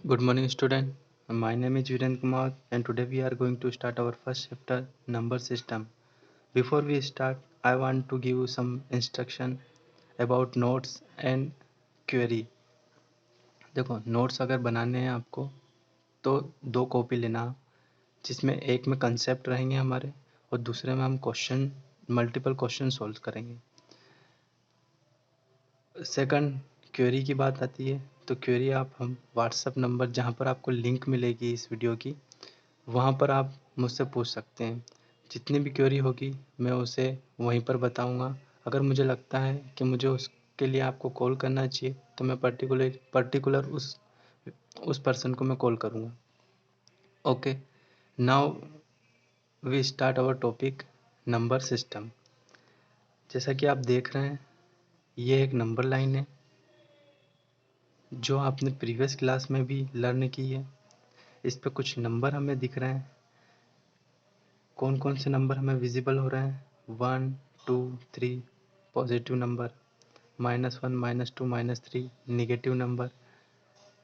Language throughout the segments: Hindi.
Good morning, student. My name is Viren Kumar, and today we are going to start our first chapter, number system. Before we start, I want to give you some instruction about notes and query. देखो, नोट्स अगर बनाने हैं आपको तो 2 कॉपी लेना, जिसमें एक में कंसेप्ट रहेंगे हमारे और दूसरे में हम क्वेश्चन मल्टीपल क्वेश्चन सॉल्व करेंगे। सेकंड, क्वेरी की बात आती है तो क्वेरी आप हम व्हाट्सएप नंबर जहाँ पर आपको लिंक मिलेगी इस वीडियो की, वहाँ पर आप मुझसे पूछ सकते हैं। जितनी भी क्वेरी होगी मैं उसे वहीं पर बताऊँगा। अगर मुझे लगता है कि मुझे उसके लिए आपको कॉल करना चाहिए तो मैं पर्टिकुलर उस पर्सन को मैं कॉल करूँगा। Okay, now we start our topic, number system. जैसा कि आप देख रहे हैं, ये एक नंबर लाइन है जो आपने प्रीवियस क्लास में भी लर्न की है। इस पे कुछ नंबर हमें दिख रहे हैं। कौन कौन से नंबर हमें विजिबल हो रहे हैं? 1, 2, 3 positive number, -1, -2, -3 negative number,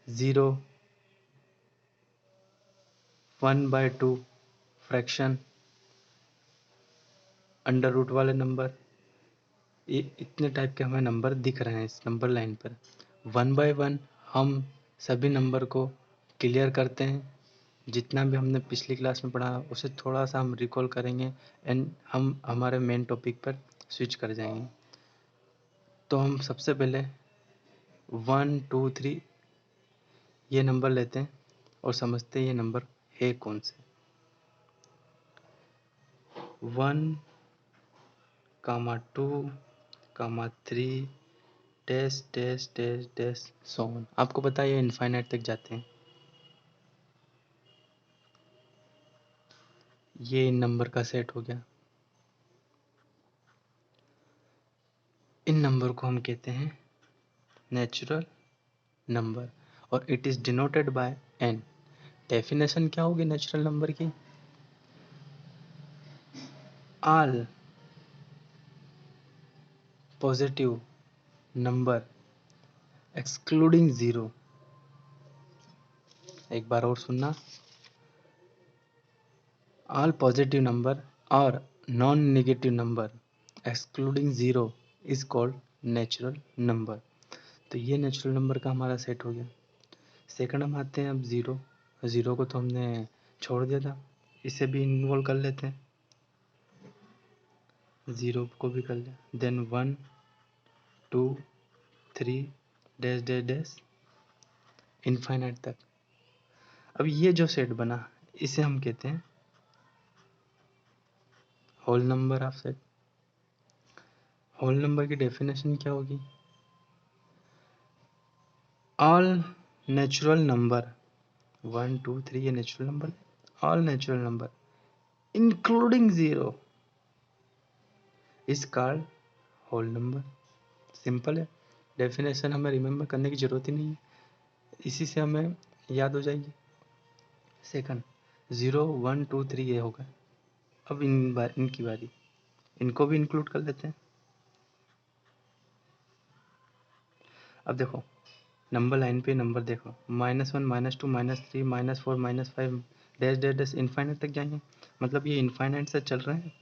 0, 1/2 fraction, under root वाले नंबर। ये इतने टाइप के हमें नंबर दिख रहे हैं इस नंबर लाइन पर। 1 बाय 1 हम सभी नंबर को क्लियर करते हैं। जितना भी हमने पिछली क्लास में पढ़ा उसे थोड़ा सा हम रिकॉल करेंगे एंड हम हमारे मेन टॉपिक पर स्विच कर जाएंगे। तो हम सबसे पहले 1, 2, 3 ये नंबर लेते हैं और समझते हैं ये नंबर है कौन से। 1, 2, 3 dash dash dash dash so on. आपको पता है ये इनफाइनाइट तक जाते हैं। ये इन नंबर का सेट हो गया। इन नंबर को हम कहते हैं नेचुरल नंबर और it is denoted by n। Definition क्या होगी नेचुरल नंबर की? All positive number excluding zero. एक बार और सुनना, ऑल पॉजिटिव नंबर और non negative number excluding zero is called natural number. तो ये नेचुरल नंबर का हमारा सेट हो गया। सेकंड हम आते हैं अब ज़ीरो। ज़ीरो को तो हमने छोड़ दिया था, इसे भी इन्वॉल्व कर लेते हैं। ज़ीरो को भी कर लिया। Then 1, 2, 3 dash dash dash infinite तक। अब ये जो सेट बना इसे हम कहते हैं whole number of set. Whole number की डेफिनेशन क्या होगी? ऑल नेचुरल नंबर 1, 2, 3 ये natural number, all natural number including zero is called whole number. Simple है, डेफिनेशन हमें रिमेंबर करने की जरूरत ही नहीं है, इसी से हमें याद हो जाएगी। सेकंड 0, 1, 2, 3 ये होगा। अब इनकी बारी, इनको भी इंक्लूड कर लेते हैं। अब देखो नंबर लाइन पे नंबर देखो, -1, -2, -3 -4 -5 डैश डैश डैश इनफाइनाइट तक जाएंगे। मतलब ये इनफाइनाइट से चल रहे हैं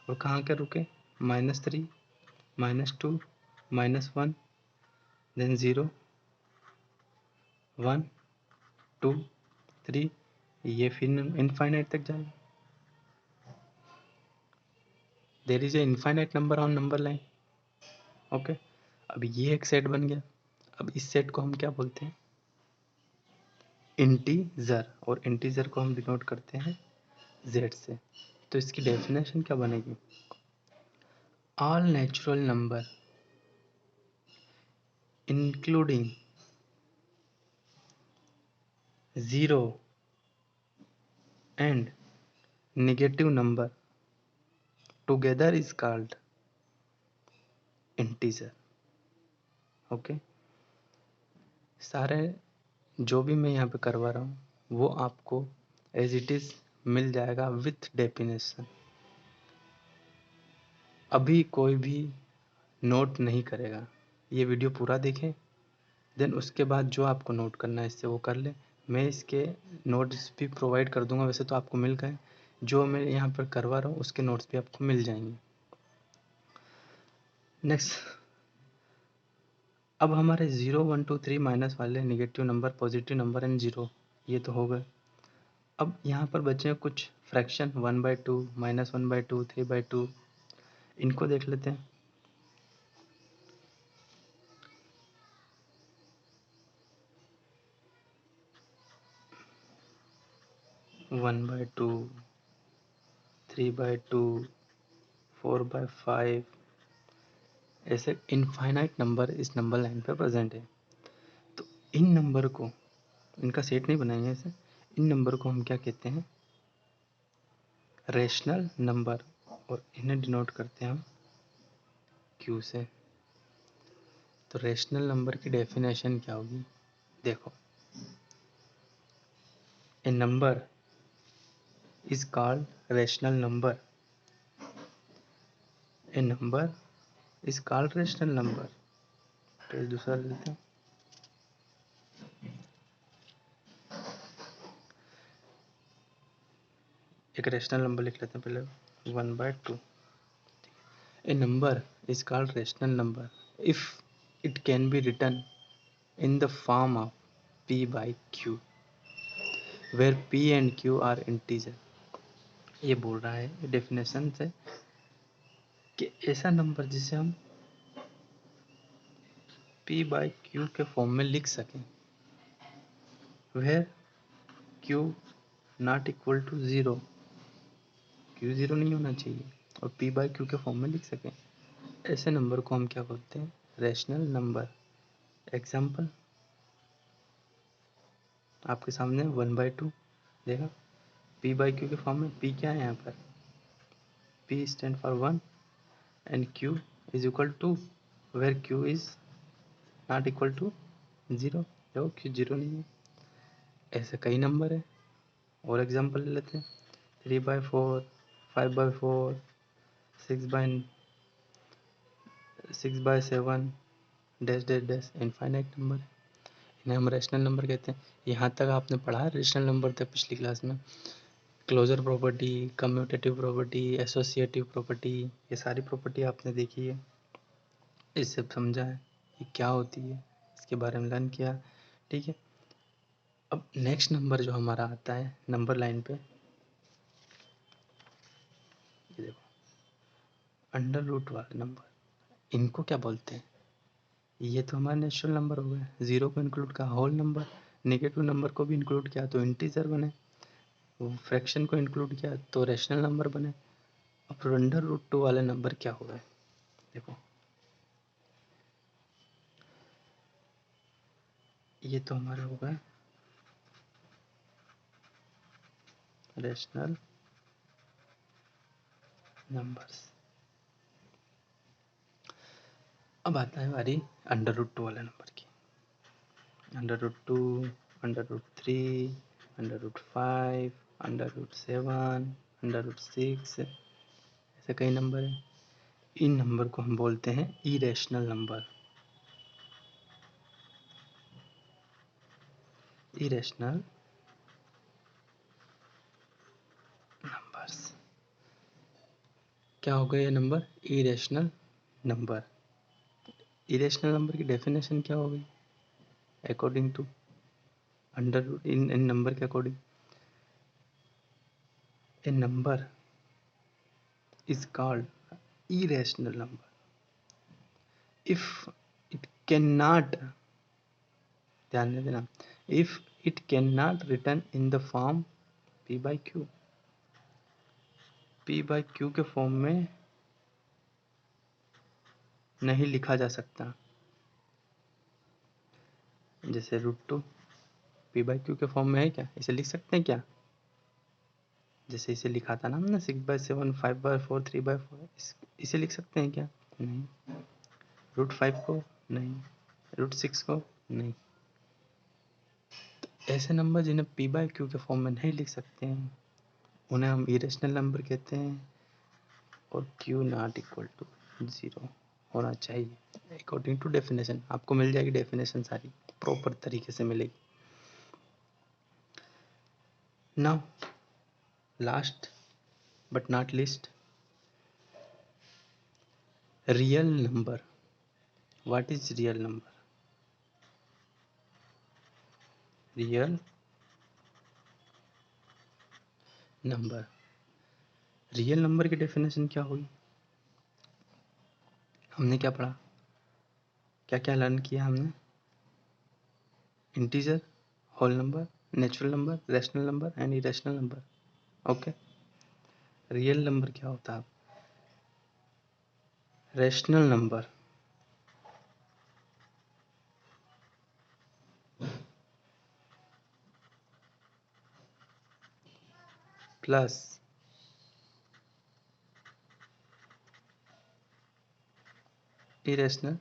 और कहाँ के रुके? -3, -2, -1 देन 0, 1, 2, 3 ये फिर इनफाइनाइट तक जाएंगे। There is a infinite number on number line. Okay, अब ये एक सेट बन गया। अब इस सेट को हम क्या बोलते हैं? इंटीजर। और इंटीजर को हम डिनोट करते हैं z से। तो इसकी डेफिनेशन क्या बनेगी? All natural number including zero and negative number together is called integer. Okay, सारे जो भी मैं यहाँ पे करवा रहा हूँ वो आपको एज इट इज मिल जाएगा विथ डेफिनेशन। अभी कोई भी नोट नहीं करेगा, ये वीडियो पूरा देखें, देन उसके बाद जो आपको नोट करना है इससे वो कर ले। मैं इसके नोट्स भी प्रोवाइड कर दूंगा, वैसे तो आपको मिल गए, जो मैं यहाँ पर करवा रहा हूँ उसके नोट्स भी आपको मिल जाएंगे। नेक्स्ट, अब हमारे 0 1 2 3 माइनस वाले negative number, positive number and 0 ये तो हो गए। अब यहाँ पर बचे हैं कुछ फ्रैक्शन 1/2, -1/2, 3/2, इनको देख लेते हैं। वन बाई टू, 3/2, 4/5, ऐसे इनफाइनाइट नंबर इस नंबर लाइन पर प्रेजेंट है। तो इन नंबर को, इनका सेट नहीं बनाएंगे ऐसे, इन नंबर को हम क्या कहते हैं, रेशनल नंबर, और इन्हें डिनोट करते हैं हम क्यू से। तो रेशनल नंबर की डेफिनेशन क्या होगी, देखो, a number is called rational number, a number is called rational number. Page दूसरा ले लेते हैं। एक रेशनल नंबर लिख लेते हैं पहले, 1/2। A number is called rational number if it can be written in the form of P by Q, where P and Q are integer। ये बोल रहा है डेफिनेशन से कि ऐसा नंबर जिसे हम P by Q के फॉर्म में लिख सकें, where Q not equal to 0, Q 0 नहीं होना चाहिए, और P by Q के फॉर्म में लिख सकें, ऐसे नंबर को हम क्या बोलते हैं, रेशनल नंबर। एग्जाम्पल आपके सामने 1/2 देखा, P by Q के फॉर्म में। P क्या है यहाँ पर, P stand for 1 and Q is equal to, where Q is not equal to 0, देखो Q 0 नहीं है। ऐसे कई नंबर है, और एग्जांपल ले लेते हैं, 3/4, 5/4, 6/7, dash dash dash, infinite number है, इन्हें हम रेशनल नंबर कहते हैं। यहाँ तक आपने पढ़ा है रेशनल नंबर तक पिछली क्लास में, closure property, commutative property, associative property, ये सारी प्रॉपर्टी आपने देखी है, इससे समझा है ये क्या होती है, इसके बारे में लर्न किया, ठीक है। अब नेक्स्ट नंबर जो हमारा आता है नंबर लाइन पे, ये देखो, अंडर रूट वाले नंबर, इनको क्या बोलते हैं, ये तो हमारे नेचुरल नंबर हो गए, 0 को इंक्लूड किया होल नंबर, नेगेटिव नंबर को भी इंक्लूड किया तो इंटीजर बने, फ्रैक्शन को इंक्लूड किया तो रेशनल नंबर बने। अब अंडर रूट 2 वाले नंबर क्या हो गए, देखो, ये तो हमारे हो गए रेशनल नंबर्स। अब आता है बारी अंडर रूट 2 वाले नंबर की, under root 2, under root 3, under root 5, under root 7, under root 6, ऐसे कई नंबर हैं। इन नंबर को हम बोलते हैं इरेशनल नंबर, इरेशनल नंबर्स। क्या हो गए ये number, irrational number. Irrational number की डेफिनेशन क्या हो गई, अकॉर्डिंग टू अंडर रूट, इन नंबर के according, a number is called irrational number if it cannot, ध्यान दे देना, if it cannot written in the form p by q, p by q के फॉर्म में नहीं लिखा जा सकता। जैसे √2 p by q के फॉर्म में है क्या, इसे लिख सकते हैं क्या, जैसे इसे लिखा था ना हमने 6/7, 5/4, 3/4, इसे लिख सकते हैं क्या, नहीं। √5 को नहीं, √6 को नहीं। ऐसे नंबर जिन्हें p by q के फॉर्म में नहीं लिख सकते हैं उन्हें हम इरेशनल नंबर कहते हैं, और q नॉट इक्वल टू 0 होना चाहिए अकॉर्डिंग टू डेफिनेशन। आपको मिल जाएगी डेफिनेशन, सारी प्रॉपर तरीके से मिलेगी। Now last but not least, real number. What is real number? Real number. Real number की डेफिनेशन क्या होगी? हमने क्या पढ़ा, क्या क्या लर्न किया हमने? Integer, whole number, natural number, rational number and irrational number. Okay. Real number क्या होता है? Rational number plus irrational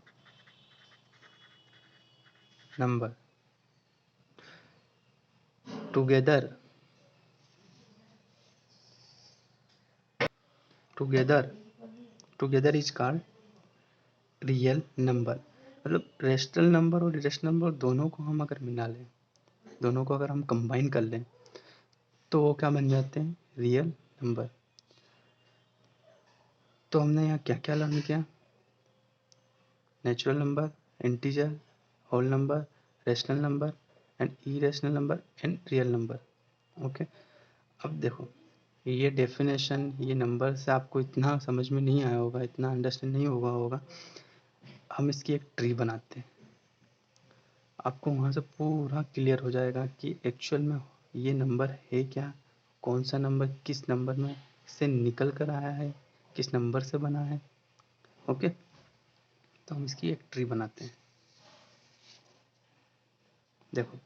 number together together is called real number. मतलब रैशनल नंबर और इरेशनल नंबर दोनों को हम अगर मिला लें, दोनों को अगर हम कंबाइन कर लें तो वो क्या बन जाते हैं? Real number. तो हमने यहाँ क्या क्या लर्न किया? Natural number, integer, whole number, rational number and irrational number and real number. Okay. अब देखो, ये डेफिनेशन, ये नंबर से आपको इतना समझ में नहीं आया होगा, इतना अंडरस्टैंड नहीं होगा. हम इसकी एक ट्री बनाते हैं, आपको वहाँ से पूरा क्लियर हो जाएगा कि एक्चुअल में ये नंबर है क्या, कौन सा नंबर किस नंबर में से निकल कर आया है, किस नंबर से बना है. ओके. तो हम इसकी एक ट्री बनाते हैं. देखो,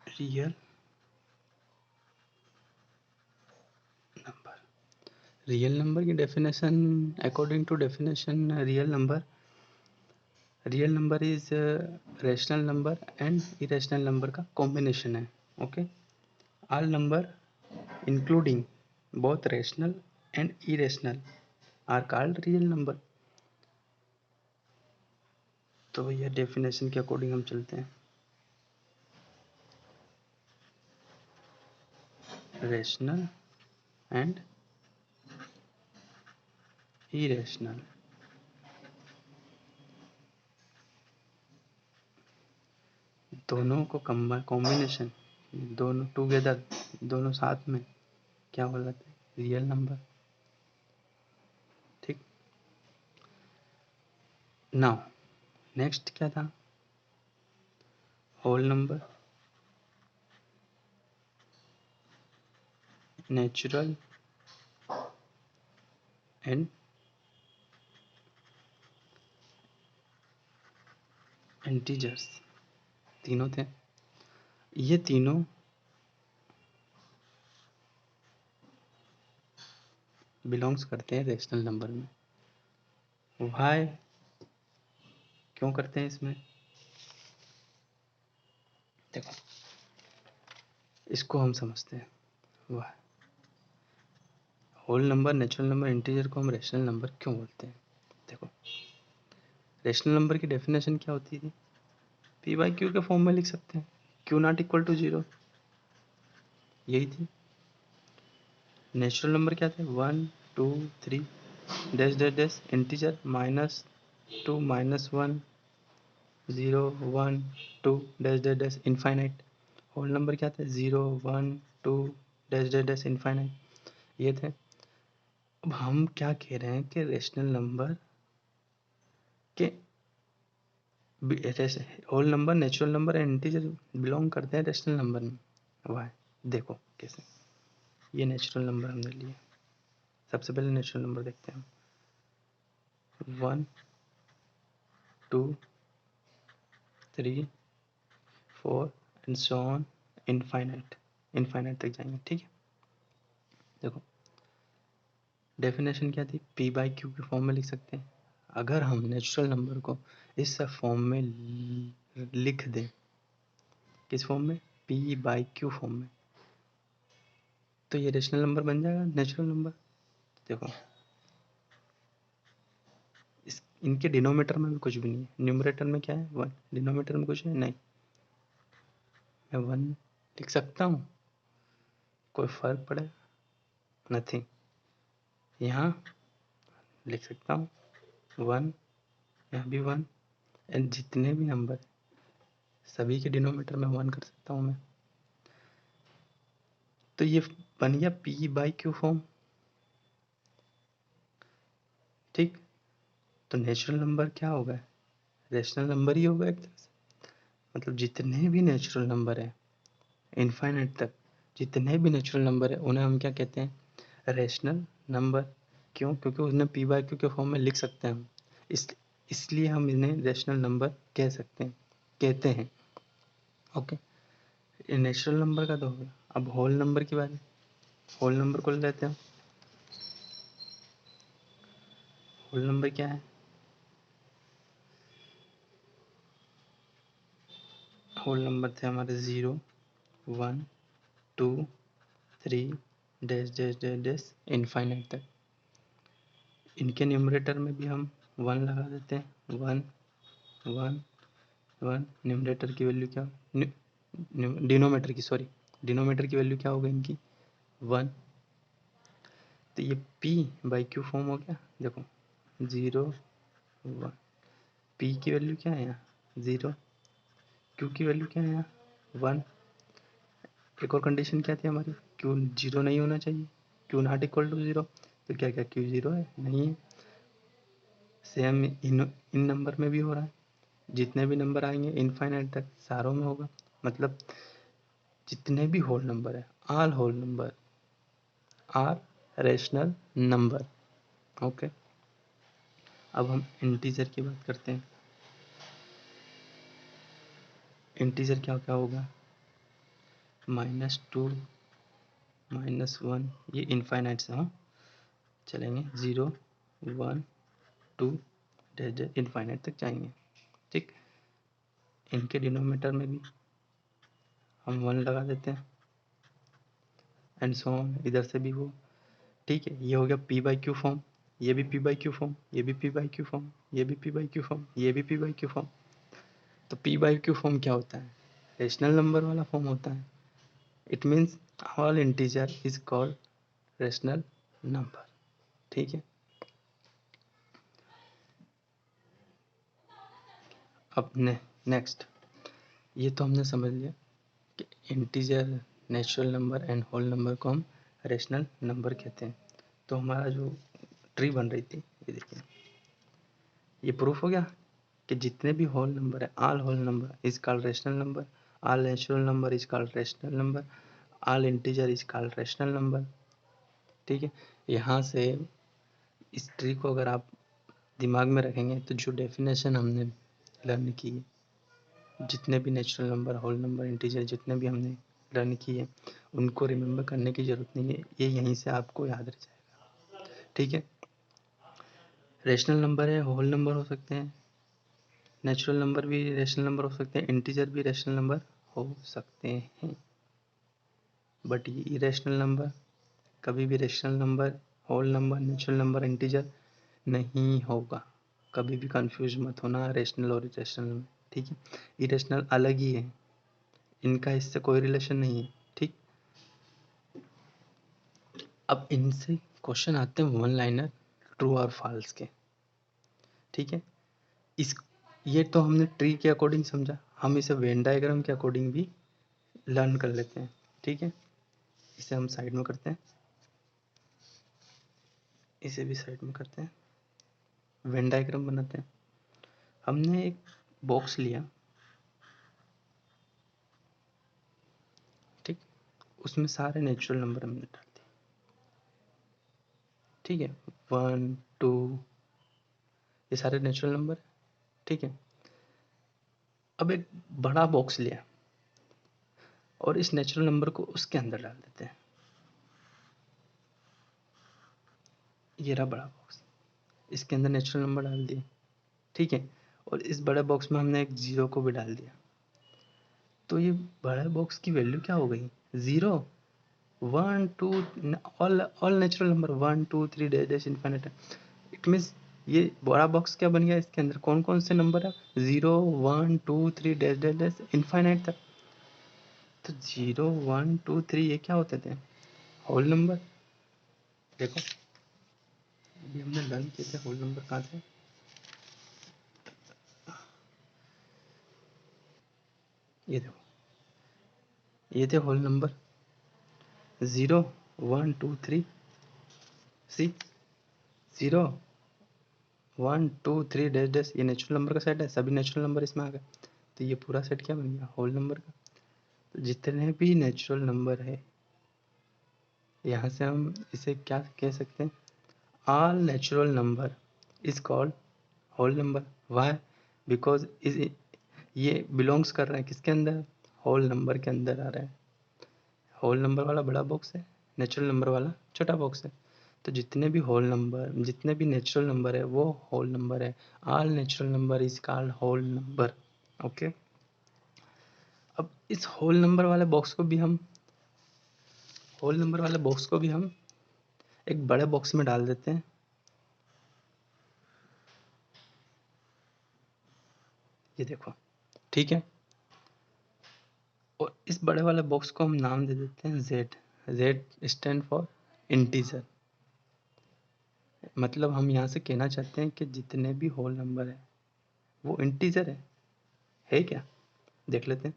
रियल नंबर. रियल नंबर की definition, according to definition, real number is rational number and irrational number का कॉम्बिनेशन है. Okay. All number including both rational and irrational are called real number. तो भैया डेफिनेशन के अकॉर्डिंग हम चलते हैं. रैशनल एंड इरेशनल, दोनों को कॉम्बिनेशन, दोनों टुगेदर, दोनों साथ में क्या हो जाता है? Real number. ठीक. नाउ नेक्स्ट क्या था? Whole number, natural and integers, तीनों थे. ये तीनों बिलोंग्स करते हैं रैशनल नंबर में. व्हाई, क्यों करते हैं इसमें? देखो, इसको हम समझते हैं. वाह, whole number, natural number, integer को हम रैशनल नंबर क्यों बोलते हैं? देखो, रैशनल नंबर की डेफिनेशन क्या होती थी? पी बाई क्यू के फॉर्म में लिख सकते हैं, क्यू नॉट इक्वल टू 0, यही थी. नेचुरल नंबर क्या थे? 1 2 3 dash dash dash, integer -2 -1 0 1 2 dash dash dash infinite. Whole number क्या थे? 0 1 2 डैश डैश डैश इनफाइनाइट, ये थे. अब हम क्या कह रहे हैं कि रैशनल नंबर के whole number, natural number and integer belong करते हैं रैशनल नंबर में. वाह, देखो कैसे. ये नेचुरल नंबर हमने लिए. सबसे पहले नेचुरल नंबर देखते हैं. 1 2 3 4 and so on, infinite, infinite तक जाएंगे. ठीक है. देखो, डेफिनेशन क्या थी? पी बाई क्यू के फॉर्म में लिख सकते हैं. अगर हम नेचुरल नंबर को इस फॉर्म में लिख दें, किस फॉर्म में? पी बाई क्यू फॉर्म में, तो ये रैशनल नंबर बन जाएगा, नेचुरल नंबर. देखो, इनके डिनोमीटर में भी कुछ भी नहीं है। न्यूमरेटर में क्या है 1, डिनोमीटर में कुछ है नहीं। मैं 1 लिख सकता हूँ, कोई फर्क पड़े? नथिंग। यहाँ लिख सकता हूँ 1, यहाँ भी 1, एंड जितने भी नंबर सभी के डिनोमीटर में 1 कर सकता हूँ मैं। तो ये बन गया p/q फॉर्म। ठीक, तो नेचुरल नंबर क्या होगा? रेशनल नंबर ही होगा एक तरह से। मतलब जितने भी नेचुरल नंबर है इनफाइनाइट तक, जितने भी नेचुरल नंबर है उन्हें हम क्या कहते हैं? Rational number. क्यों? क्योंकि उन्हें p/q के फॉर्म में लिख सकते हैं हम, इसलिए हम इन्हें रेशनल नंबर कह सकते हैं, कहते हैं। ओके, ये नेचुरल नंबर का तो हो गया। अब होल नंबर की बात है। होल नंबर को लेते हैं। होल नंबर क्या है? होल नंबर थे हमारे 0, 1, 2, 3 dash dash dash dash infinite तक। इनके न्यूमरेटर में भी हम 1 लगा देते हैं। 1, 1, 1। न्यूमरेटर की वैल्यू क्या? डिनोमीटर की, सॉरी, डिनोमीटर की वैल्यू क्या होगा इनकी? 1। तो ये p/q फॉर्म हो गया। देखो 0, 1। p की वैल्यू क्या है यहाँ? 0। q की वैल्यू क्या है यहाँ? 1। एक और कंडीशन क्या थी हमारी? q 0 नहीं होना चाहिए, q नॉट इक्वल टू 0। तो क्या क्या q 0 है? नहीं है। सेम इन नंबर में भी हो रहा है। जितने भी नंबर आएंगे इनफाइनाइट तक सारों में होगा। मतलब जितने भी होल नंबर है, all whole number are rational number. Okay, अब हम इंटीजर की बात करते हैं। इंटीजर क्या क्या होगा? -2, -1, ये इनफाइनाइट से हम चलेंगे। 0, 1, 2 डैश डैश इनफाइनाइट तक जाएंगे। ठीक, इनके डिनोमीटर में भी हम 1 लगा देते हैं, एंड सो ऑन, इधर से भी वो। ठीक है, ये हो गया p/q फॉर्म। ये भी p/q फॉर्म, ये भी p/q फॉर्म, ये भी p/q फॉर्म, ये भी p/q फॉर्म। तो p/q फॉर्म क्या होता है? रेशनल नंबर वाला फॉर्म होता है। It means all integer is called rational number. ठीक है, अब नेक्स्ट, ये तो हमने समझ लिया कि integer, natural number and whole number को हम रेशनल नंबर कहते हैं। तो हमारा जो ट्री बन रही थी, ये देखिए, ये प्रूफ हो गया कि जितने भी होल नंबर है, all whole number is called rational number, all natural number is called rational number, all integer is called rational number. ठीक है, यहाँ से इस ट्री को अगर आप दिमाग में रखेंगे तो जो डेफिनेशन हमने लर्न की है, जितने भी natural number, whole number, integer जितने भी हमने लर्न किए हैं, उनको रिमेंबर करने की ज़रूरत नहीं है, ये यहीं से आपको याद रह जाएगा। ठीक है, रेशनल नंबर है, होल नंबर हो सकते हैं, नेचुरल नंबर भी रेशनल नंबर हो सकते हैं, इंटीजर भी रेशनल नंबर हो सकते हैं। बट ये इरेशनल नंबर कभी भी rational number, whole number, natural number, integer नहीं होगा। कभी भी कंफ्यूज मत होना रेशनल और इरेशनल में। ठीक है, इरेशनल अलग ही है, इनका इससे कोई रिलेशन नहीं है। ठीक, अब इनसे क्वेश्चन आते हैं वन लाइनर, ट्रू और फॉल्स के। ठीक है, इस ये तो हमने ट्री के अकॉर्डिंग समझा, हम इसे वेन डायग्राम के अकॉर्डिंग भी लर्न कर लेते हैं। ठीक है, इसे हम साइड में करते हैं, इसे भी साइड में करते हैं, वेन डायग्राम बनाते हैं। हमने एक बॉक्स लिया, ठीक, उसमें सारे नेचुरल नंबर हमने डाल दिए। ठीक है, 1, 2, ये सारे नेचुरल नंबर। ठीक है, अब एक बड़ा बॉक्स लिया और इस नेचुरल नंबर को उसके अंदर डाल देते हैं। ये रहा बड़ा बॉक्स, इसके अंदर नेचुरल नंबर डाल दिए। ठीक है, और इस बड़े बॉक्स में हमने एक 0 को भी डाल दिया। तो ये बड़े बॉक्स की वैल्यू क्या हो गई? 0, 1, 2, all natural number 1, 2, 3 dash dash infinite. It means ये बड़ा बॉक्स क्या बन गया, इसके अंदर कौन कौन से नंबर है, 0 1 2 3 डैश डैश डैश इनफाइनाइट तक। तो 0 1 2 3 ये क्या होते थे, होल नंबर। देखो अभी हमने लर्न किए थे होल नंबर कहाँ से, ये देखो ये थे होल नंबर 0 1 2 3, सी 0 1 2 3 डैश डैश, ये नेचुरल नंबर का सेट है, सभी नेचुरल नंबर इसमें आ गए। तो ये पूरा सेट क्या बन गया, होल नंबर का। तो जितने भी नेचुरल नंबर है, यहाँ से हम इसे क्या कह सकते हैं, all natural number is called whole number. Why, because is ये बिलोंग्स कर रहे हैं किसके अंदर, होल नंबर के अंदर आ रहे हैं। होल नंबर वाला बड़ा बॉक्स है, नेचुरल नंबर वाला छोटा बॉक्स है। तो जितने भी होल नंबर, जितने भी नेचुरल नंबर है वो होल नंबर है। All natural number is called whole number. Okay, अब इस होल नंबर वाले बॉक्स को भी हम एक बड़े बॉक्स में डाल देते हैं। ये देखो, ठीक है। और इस बड़े वाले बॉक्स को हम नाम दे देते हैं Z. Z stand for integer. मतलब हम यहाँ से कहना चाहते हैं कि जितने भी होल नंबर है वो इंटीजर है क्या, देख लेते हैं।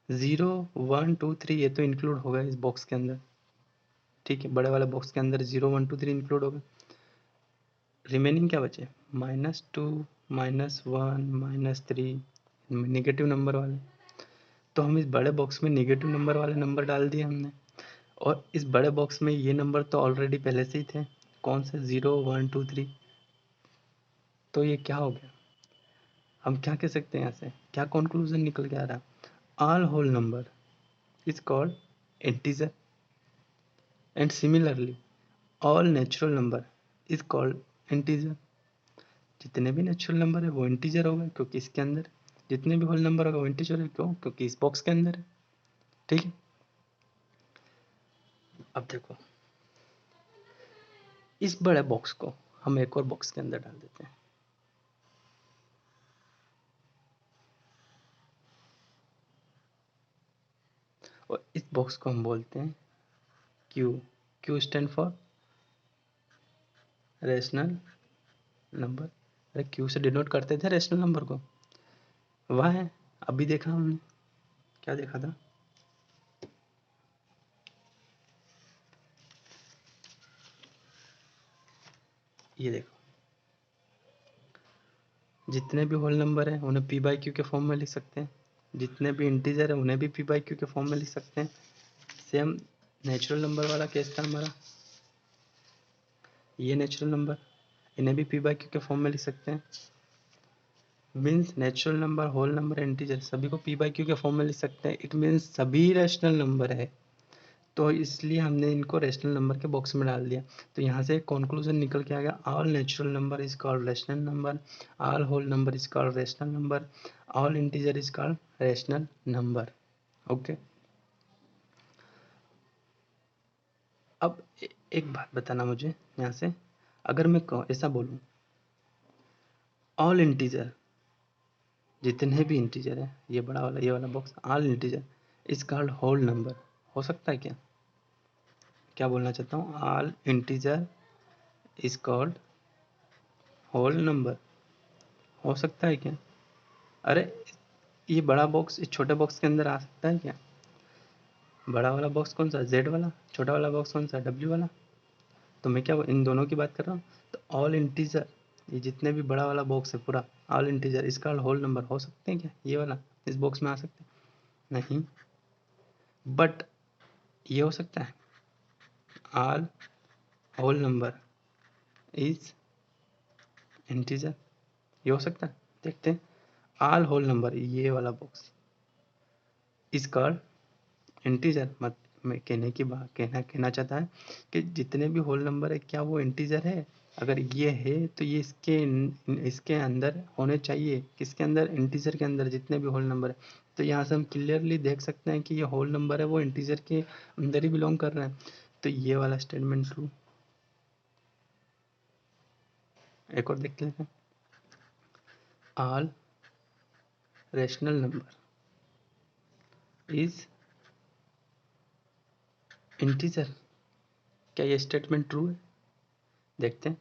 0 1 2 3 ये तो इंक्लूड होगा इस बॉक्स के अंदर, ठीक है। बड़े वाले बॉक्स के अंदर 0 1 2 3 इंक्लूड होगा। रिमेनिंग क्या बचे, -2 -1 -3 नेगेटिव नंबर वाले। तो हम इस बड़े बॉक्स में नेगेटिव नंबर वाले नंबर डाल दिए हमने। और इस बड़े बॉक्स में ये नंबर तो ऑलरेडी पहले से ही थे, कौन से, 0 1 2 3। तो ये क्या हो गया, हम क्या कह सकते हैं, यहाँ से क्या कंक्लूजन निकल के आ रहा है, all whole number is called integer and similarly all natural number is called integer. जितने भी नेचुरल नंबर है वो इंटीजर हो गए क्योंकि इसके अंदर, जितने भी होल नंबर होगा वो इंटीजर है, क्यों, क्योंकि इस बॉक्स के अंदर है, ठीक है। अब देखो इस बड़े बॉक्स को हम एक और बॉक्स के अंदर डाल देते हैं। और इस बॉक्स को हम बोलते हैं Q. Q stand for rational number. अरे क्यू से डिनोट करते थे रेशनल नंबर को, वह है। अभी देखा हमने, क्या देखा था, ये देखो जितने भी होल नंबर है उन्हें पी बाई क्यू के फॉर्म में लिख सकते हैं, जितने भी इंटीजर है उन्हें भी पी बाई क्यू के फॉर्म में लिख सकते हैं। सेम नेचुरल नंबर वाला केस था हमारा, ये नेचुरल नंबर, इन्हें भी पी बाई क्यू के फॉर्म में लिख सकते हैं। Means natural number, whole number, integer सभी को पी बाई क्यू के फॉर्म में लिख सकते हैं। इट मीन्स सभी रैशनल नंबर है, तो इसलिए हमने इनको रैशनल नंबर के बॉक्स में डाल दिया। तो यहाँ से एक कंक्लूजन निकल के आ गया, all natural number is called rational number, all whole number is called rational number, all integer is called rational number. Okay, अब एक बात बताना मुझे यहाँ से, अगर मैं ऐसा बोलूँ ऑल इंटीजर, जितने भी इंटीजर है, ये बड़ा वाला ये वाला box, all integer is called whole number, हो सकता है क्या, क्या बोलना चाहता हूँ, all integer is called whole number, हो सकता है क्या। अरे ये बड़ा बॉक्स इस छोटे बॉक्स के अंदर आ सकता है क्या, बड़ा वाला बॉक्स कौन सा, जेड वाला, छोटा वाला बॉक्स कौन सा, डब्ल्यू वाला। तो मैं क्या इन दोनों की बात कर रहा हूँ। तो ऑल इंटीजर, ये जितने भी बड़ा वाला बॉक्स है पूरा, ऑल इंटीजर इसका होल नंबर हो सकते हैं क्या, ये वाला इस बॉक्स में आ सकते हैं नहीं, बट ये हो सकता है, all whole number is integer, ये हो सकता है। देखते हैं, ऑल होल नंबर ये वाला बॉक्स इज कॉल्ड इंटीजर। मत मैं कहना चाहता है कि जितने भी होल नंबर है क्या वो इंटीजर है, अगर ये है तो ये इसके अंदर होने चाहिए, किसके अंदर, इंटीजर के अंदर, जितने भी होल नंबर है। तो यहाँ से हम क्लियरली देख सकते हैं कि ये होल नंबर है वो इंटीजर के अंदर ही बिलोंग कर रहे हैं। तो ये वाला स्टेटमेंट ट्रू, एक और देख लेते हैं। All rational number is integer. क्या ये स्टेटमेंट ट्रू है? देखते हैं।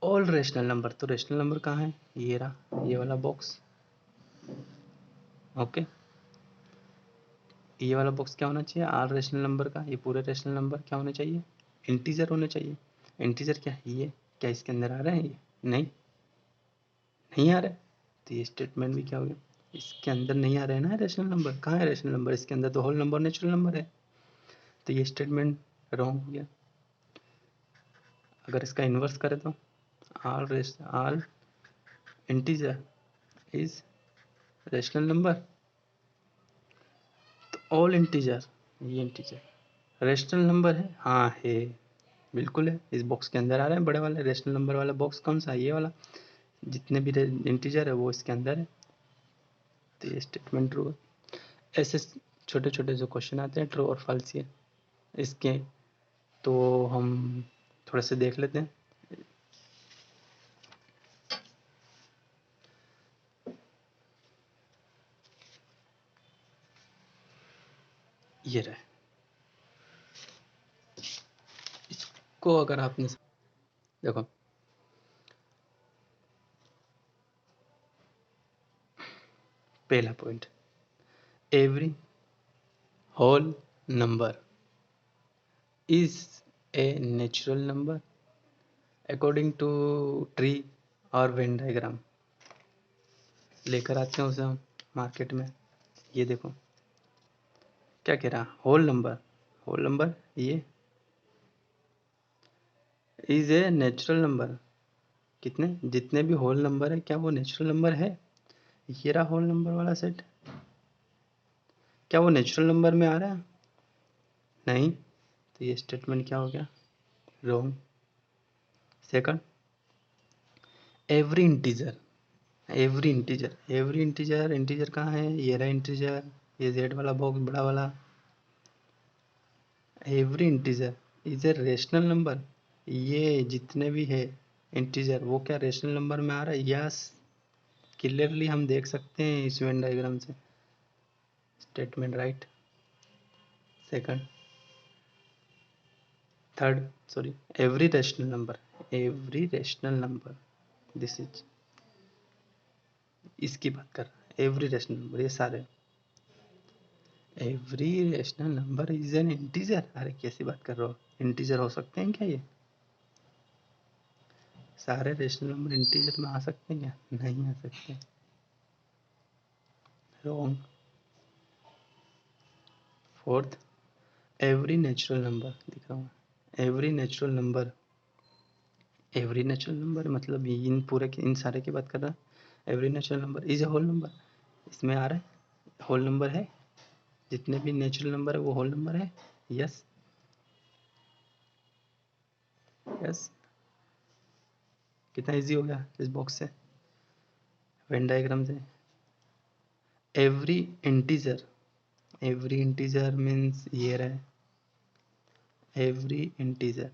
ऑल रेशनल नंबर, तो रेशनल नंबर कहाँ है? ये रहा, ये वाला बॉक्स। ओके, ये वाला बॉक्स क्या होना चाहिए? ऑल रेशनल नंबर का, ये पूरे रेशनल नंबर क्या होने चाहिए? इंटीजर होने चाहिए। इंटीजर क्या है? ये क्या इसके अंदर आ रहा है? ये नहीं, नहीं आ रहा है, तो ये स्टेटमेंट भी क्या हो गया? इसके अंदर नहीं आ रहा है ना रेशनल नंबर। कहाँ है रेशनल नंबर? इसके अंदर तो होल नंबर नेचुरल नंबर है, तो ये स्टेटमेंट रॉन्ग हो गया। अगर इसका इन्वर्स करें तो all integer is rational number, तो ऑल इंटीजर, ये इंटीजर रेशनल नंबर है? हाँ है, बिल्कुल है, इस बॉक्स के अंदर आ रहा है। बड़े वाले रेशनल नंबर वाला बॉक्स कौन सा है? ये वाला। जितने भी इंटीजर है वो इसके अंदर है, तो ये स्टेटमेंट ट्रू है। ऐसे छोटे छोटे जो क्वेश्चन आते हैं ट्रू और फॉल्स ये इसके, तो हम थोड़ा से देख लेते हैं। ये रहे, इसको अगर आपने देखो, पहला point, every whole number is a natural number according to tree और वेन डायग्राम। लेकर आते हैं उसे हम मार्केट में। ये देखो क्या कह रहा, होल नंबर, होल नंबर ये इज ए नेचुरल नंबर। कितने, जितने भी होल नंबर है क्या वो नेचुरल नंबर है? ये रहा होल नंबर वाला सेट, क्या वो नेचुरल नंबर में आ रहा है? नहीं, तो ये स्टेटमेंट क्या हो गया? Wrong. Second, every integer, every integer, every integer, integer कहाँ है? ये रहा इंटीजर, ये जेड वाला बॉक्स बड़ा वाला। Every integer is a rational number, ये जितने भी है इंटीजर वो क्या रेशनल नंबर में आ रहा है? यस, क्लियरली हम देख सकते हैं इस वेन डायग्राम से। Statement right. Second, third, sorry, every rational number, every rational number, this is, इसकी बात कर रहा है, एवरी रेशनल नंबर, ये सारे। Every rational number is an integer, अरे कैसी बात कर रहे हो? इंटीजर हो सकते हैं क्या ये? सारे रेशनल नंबर इंटीजर में आ सकते हैं क्या? नहीं आ सकते, wrong. Fourth, every natural number, दिख रहा हूँ, every natural number, every natural number मतलब इन पूरे इन सारे की बात कर रहा है। Every natural number is a whole number, इसमें आ रहा है होल नंबर है, जितने भी नेचुरल नंबर है वो होल नंबर है। यस, यस, कितना इजी हो गया इस बॉक्स से, वेन डायग्राम से। Every integer, every integer means ये रहा, every integer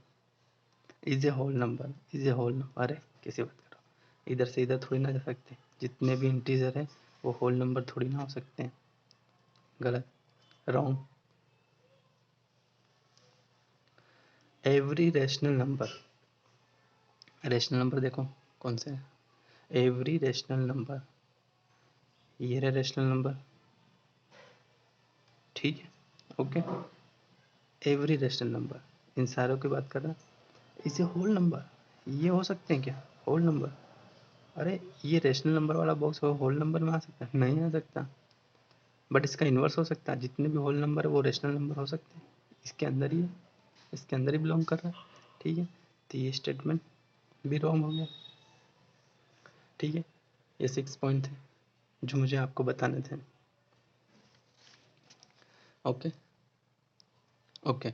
is a whole number, is a whole number. अरे कैसे बात कर रहा हूँ, इधर से इधर थोड़ी ना जा सकते, जितने भी इंटीजर है वो होल नंबर थोड़ी ना हो सकते हैं। गलत, wrong. Every rational number, rational number देखो कौन से हैं, एवरी रेशनल नंबर, ये रहा रेशनल नंबर, ठीक है, ओके। एवरी रेशनल नंबर, इन सारों की बात कर रहा है। इसे होल नंबर, ये हो सकते हैं क्या होल नंबर? अरे ये रेशनल नंबर वाला बॉक्स हो होल नंबर में आ सकता है? नहीं आ सकता, बट इसका इन्वर्स हो सकता है, जितने भी होल नंबर है वो रेशनल नंबर हो सकते हैं। इसके अंदर ही है, इसके अंदर ही बिलोंग कर रहा है, ठीक है, तो ये स्टेटमेंट भी रॉन्ग हो गया, ठीक है। ये 6 पॉइंट थे जो मुझे आपको बताने थे। ओके, ओके,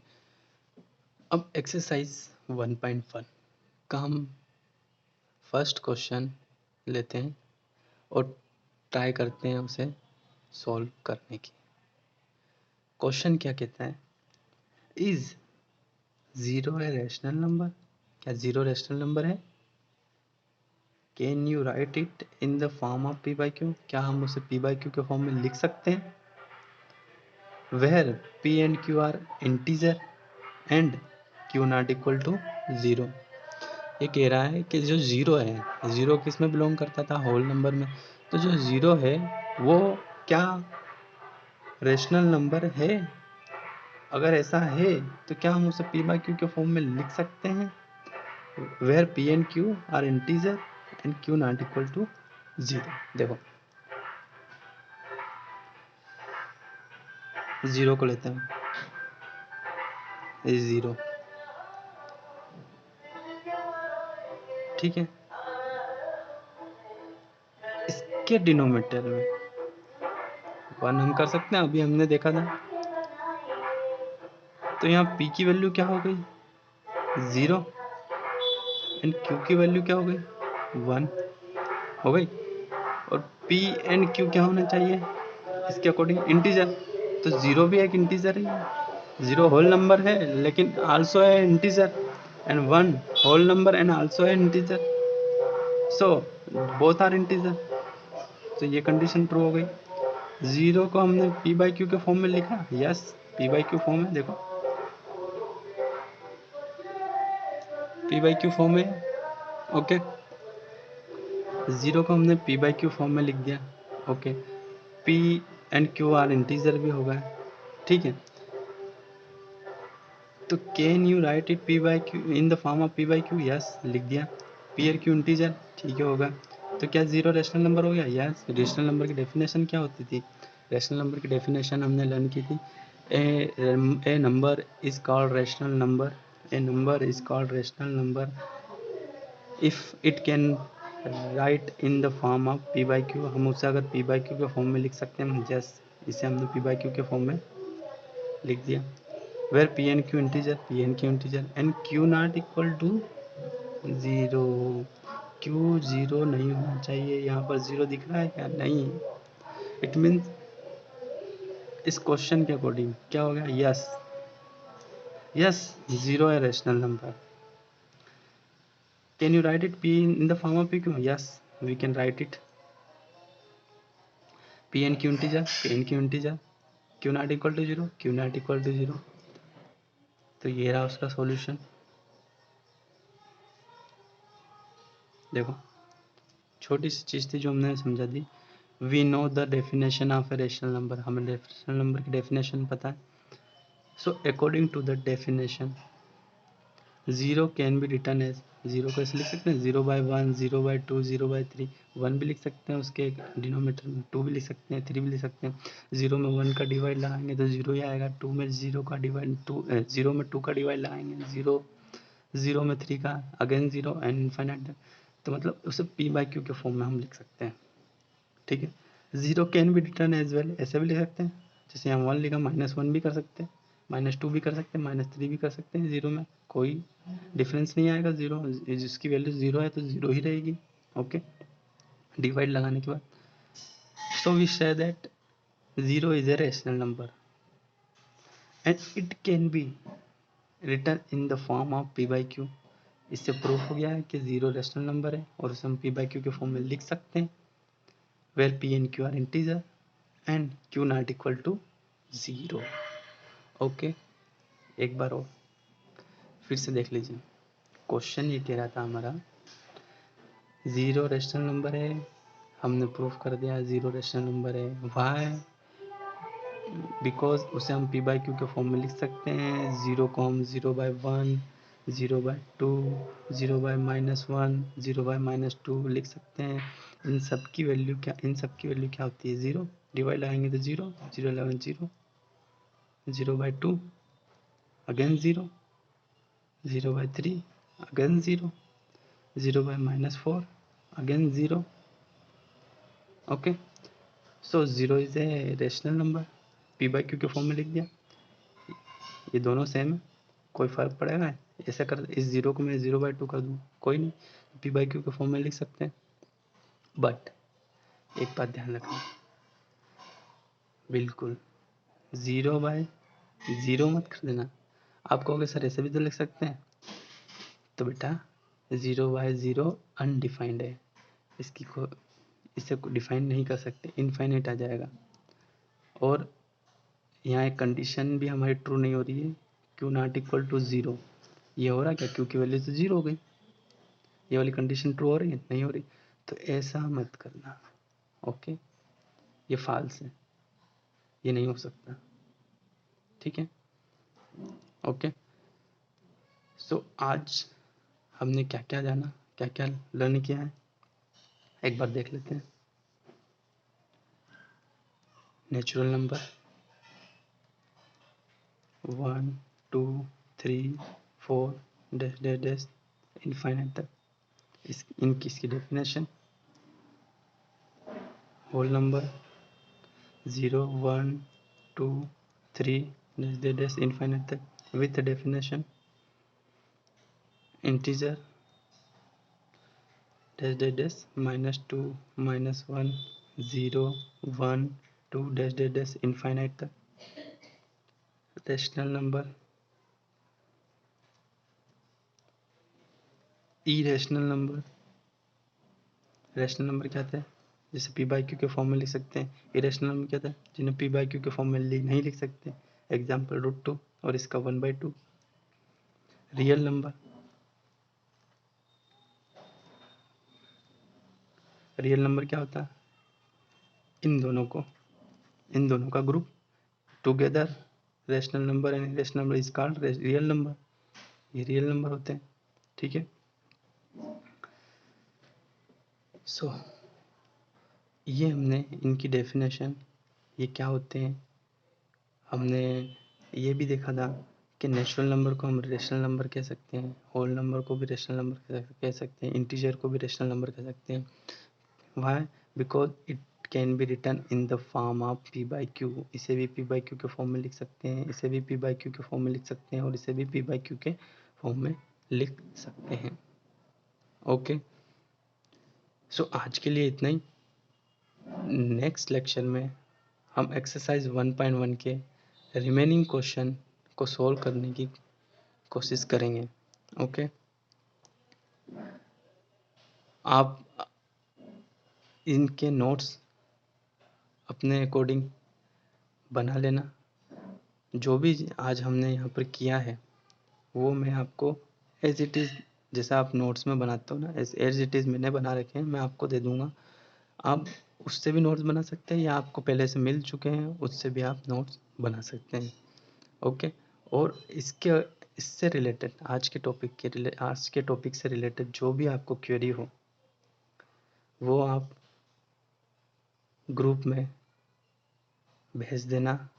अब एक्सरसाइज 1.1 का हम फर्स्ट क्वेश्चन लेते हैं और ट्राई करते हैं उसे सॉल्व करने की। क्वेश्चन क्या कहता है, is zero a rational number, क्या जीरो रेशनल नंबर है? Can you write it in the form of P by Q, क्या हम उसे पी बाई क्यू के फॉर्म में लिख सकते हैं? Where P and Q are integer and Q not equal to 0। ये कह रहा है कि जो 0 है, 0 किस में बिलोंग करता था? होल नंबर में। तो जो 0 है वो क्या रेशनल नंबर है? अगर ऐसा है तो क्या हम उसे पी बाई क्यू के फॉर्म में लिख सकते हैं? Where P and Q are integer and Q not equal to 0। देखो 0 को लेते हैं, 0, ठीक है। इसके डिनोमिनेटर में 1 हम कर सकते हैं, अभी हमने देखा था। तो यहाँ p की वैल्यू क्या हो गई? 0 एंड q की वैल्यू क्या हो गई? 1 हो गई। और p एंड q क्या होना चाहिए इसके अकॉर्डिंग? इंटीजर। तो 0 भी एक इंटीजर है, 0 होल नंबर है लेकिन आल्सो है integer, and 1 whole number and also है integer, so both are integer. तो ये कंडीशन प्रूव हो गई। 0 को हमने p बाई क्यू के फॉर्म में लिखा, yes p by Q form है, देखो p बाई क्यू फॉर्म है, ओके। 0 को हमने p बाई क्यू फॉर्म में लिख दिया, okay. p and q are integer भी होगा, ठीक है। तो can you write it p by Q in the form of p by Q? Yes, लिख दिया। p और q इंटीजर, ठीक है, होगा। तो क्या 0 रेशनल नंबर हो गया? यस। रेशनल नंबर की डेफिनेशन क्या होती थी? रेशनल नंबर की डेफिनेशन हमने लर्न की थी, a number is called rational number, a number is called rational number if it can write in the form of p by Q. हम उसे अगर p बाई क्यू के फॉर्म में लिख सकते हैं, यस, इसे हमने p बाई क्यू के फॉर्म में लिख दिया। Where p and q integer, p and q integer and q not equal to 0। q 0 नहीं होना चाहिए। यहाँ पर 0 दिख रहा है क्या? नहीं। इट मीन्स इस क्वेश्चन के अकॉर्डिंग क्या हो गया? यस, यस 0 है rational number. Can you write it p in the form of p? Yes, we can write it p and q integer, p and q integer, q not equal to 0, q not equal to 0। तो ये रहा उसका सॉल्यूशन। देखो छोटी सी चीज़ थी जो हमने समझा दी। We know the definition of a rational number, हमें रेशनल नंबर की डेफिनेशन पता है। So according to the definition 0 can be written as, 0 को ऐसे लिख सकते हैं 0/1, 0/2, 0/3। 1 भी लिख सकते हैं उसके डिनोमिनेटर में, 2 भी लिख सकते हैं, 3 भी लिख सकते हैं। 0 में 1 का डिवाइड लगाएंगे तो 0 ही आएगा। 2 में 0 का डिवाइड 0 में 2 का डिवाइड लगाएंगे 0, 0 में 3 का अगेन 0 एंड इनफाइनाइट। तो मतलब उसे p बाई क्यू के फॉर्म में हम लिख सकते हैं, ठीक है। 0 can be written as well, ऐसे भी लिख सकते हैं, जैसे यहाँ 1 लिखा, -1 भी कर सकते हैं, -2 भी कर सकते हैं, -3 भी कर सकते हैं। 0 में कोई डिफरेंस नहीं आएगा। 0 जिसकी वैल्यू 0 है तो 0 ही रहेगी, ओके, डिवाइड लगाने के बाद। So we say that 0 is a rational number and it can be written in the form of p by Q. इससे प्रूफ हो गया है कि 0 रेशनल नंबर है और उसे हम p बाई क्यू के फॉर्म में लिख सकते हैं, where p and q are integer and q not equal to 0, okay. एक बार और फिर से देख लीजिए। क्वेश्चन ये कह रहा था हमारा 0 रेशनल नंबर है, हमने प्रूफ कर दिया 0 रेशनल नंबर है। वाई? बिकॉज उसे हम p बाई क्यू के फॉर्म में लिख सकते हैं। 0 को हम 0/1, 0/2, 0/-1, 0/-2 लिख सकते हैं। इन सब की वैल्यू क्या होती है? 0, डिवाइड लगाएंगे तो 0, 0 11 0, 0/2 again 0, 0/3 again 0, 0/-4 again 0, okay. So 0 is a rational number, p by Q के फॉर्म में लिख दिया। ये दोनों सेम है, कोई फर्क पड़ेगा? ऐसा कर, इस 0 को मैं 0/2 कर दूँ, कोई नहीं, p बाई क्यू के फॉर्म में लिख सकते हैं। बट एक बात ध्यान रखना, बिल्कुल 0/0 मत कर देना। आप कहोगे सर ऐसे भी तो लिख सकते हैं, तो बेटा 0/0 अनडिफाइंड है, इसे डिफाइन नहीं कर सकते, इनफाइनाइट आ जाएगा। और यहाँ एक कंडीशन भी हमारी ट्रू नहीं हो रही है, क्यू नॉट इक्वल टू 0। ये हो रहा क्या, क्यू की वैल्यू तो 0 हो गई, ये वाली कंडीशन ट्रू हो रही है, नहीं हो रही। तो ऐसा मत करना, ओके, ये फॉल्स है, ये नहीं हो सकता, ठीक है, ओके। सो आज हमने क्या क्या जाना, क्या क्या लर्न किया है, एक बार देख लेते हैं। Natural number 1 2 3 4 dash dash dash infinite तक, इनकी इसकी definition. Whole number 0 1 2 3 dash dash dash infinite तक with definition. Integer dash dash dash -2 -1 0 1 2 dash dash dash infinite तक। Rational number irrational number, rational number क्या था, जैसे पी बाई क्यू के फॉर्म में लिख सकते हैं। इरेशनल नंबर क्या था, जिन्हें पी बाई क्यू के फॉर्म में नहीं लिख सकते, एग्जाम्पल √2 और इसका 1/2। रियल नंबर, रियल नंबर क्या होता है, इन दोनों का group together. Rational number and irrational number is called real number, ये रियल नंबर होते हैं, ठीक है। सो ये हमने इनकी डेफिनेशन, ये क्या होते हैं, हमने ये भी देखा था कि नेचुरल नंबर को हम रेशनल नंबर कह सकते हैं, होल नंबर को भी रेशनल नंबर कह सकते हैं, इंटीजर को भी रेशनल नंबर कह सकते हैं। Why, because it can be written in the form of P by Q. इसे भी पी बाई क्यू के फॉर्म में लिख सकते हैं, इसे भी पी बाई क्यू के फॉर्म में लिख सकते हैं, और इसे भी पी बाई क्यू के फॉर्म में लिख सकते हैं, ओके। सो आज के लिए इतना ही। नेक्स्ट लेक्चर में हम एक्सरसाइज 1.1 के रिमेनिंग क्वेश्चन को सॉल्व करने की कोशिश करेंगे, ओके। आप इनके नोट्स अपने अकॉर्डिंग बना लेना। जो भी आज हमने यहाँ पर किया है वो मैं आपको एज इट इज़, जैसा आप नोट्स में बनाते हो ना, एज इट इज़ मैंने बना रखे हैं, मैं आपको दे दूँगा। आप उससे भी नोट्स बना सकते हैं, या आपको पहले से मिल चुके हैं उससे भी आप नोट्स बना सकते हैं, ओके। और इससे रिलेटेड आज के टॉपिक से रिलेटेड जो भी आपको क्वेरी हो वो आप ग्रुप में भेज देना,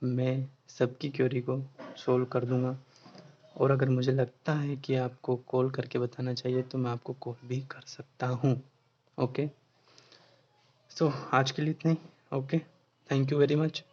मैं सबकी क्वेरी को सोल्व कर दूंगा। और अगर मुझे लगता है कि आपको कॉल करके बताना चाहिए तो मैं आपको कॉल भी कर सकता हूँ, ओके। सो आज के लिए इतना ही, okay, thank you very much.